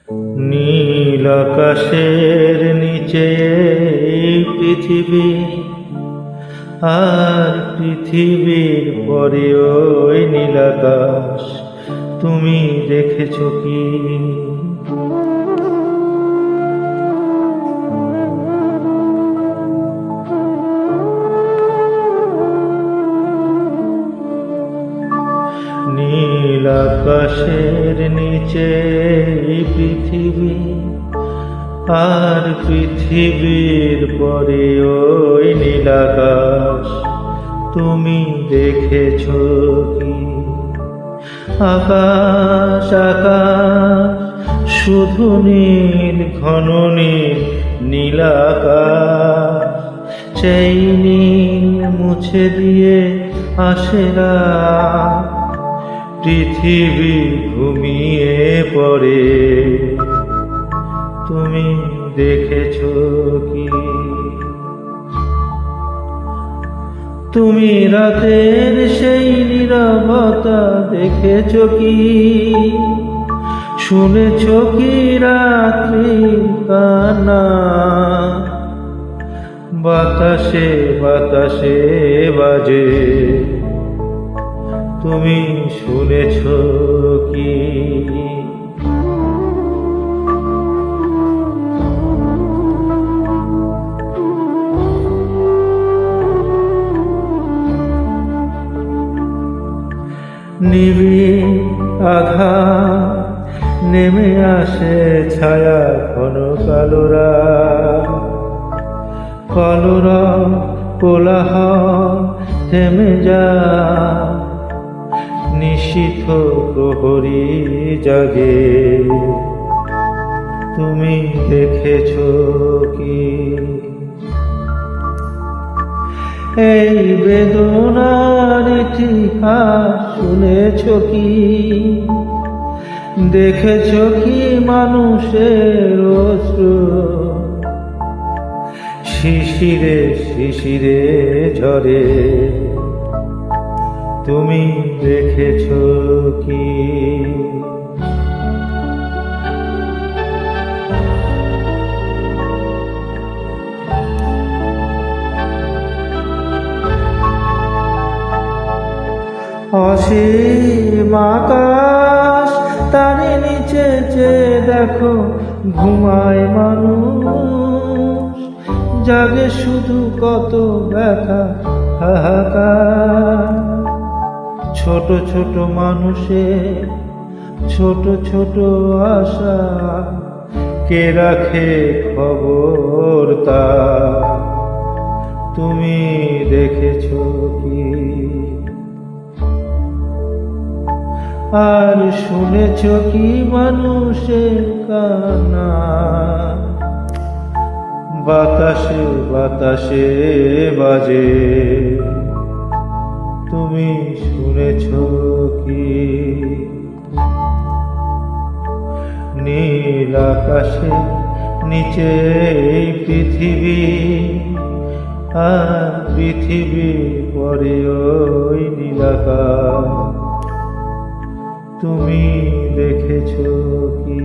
নীল আকাশের নিচে এই পৃথিবী, আর পৃথিবীর পরে ওই নীল আকাশ, তুমি দেখেছ কি? নীল আকাশের নিচে এই পৃথিবী, আর পৃথিবীর পরে ওই নীল আকাশ, তুমি দেখেছ কি? আকাশ আকাশ শুধু নীল, ঘন নীল, নীল আকাশ, সেই নীল মুছে দিয়ে আসে রাত, পৃথিবী ঘুমিয়ে পড়ে, তুমি দেখেছ কি? তুমি রাতের সেই নীরবতা দেখেছ কি? শুনেছ কি রাত্রির কান্না? বাতাসে বাতাসে বাজে, তুমি শুনেছ কি? নিবিড় আঘাত নেমে আসে, ছায়া ঘন কালোরা, কলরা কোলাহল থেমে যায়, নিশীথ প্রহরী জাগে, তুমি দেখেছ কি? এই বেদনার ইতিহাস শুনেছ কি? দেখেছ কি মানুষের অশ্রু শিশিরে শিশিরে ঝরে, তুমি দেখেছ কি? অসীম আকাশ তারে নিচে চেয়ে দেখো, ঘুমায় মানুষ, জাগে শুধু কত ব্যথা হাহাকার, ছোট ছোট মানুষের ছোট ছোট আশা, কে রাখে খবর তা, তুমি দেখেছ কি? আর শুনেছ কি মানুষের কান্না? বাতাসে বাতাসে বাজে, তুমি শুনেছ কি? নীল আকাশে নিচে এই পৃথিবী, আর পৃথিবীর পরে ওই নীল আকাশ, তুমি দেখেছ কি?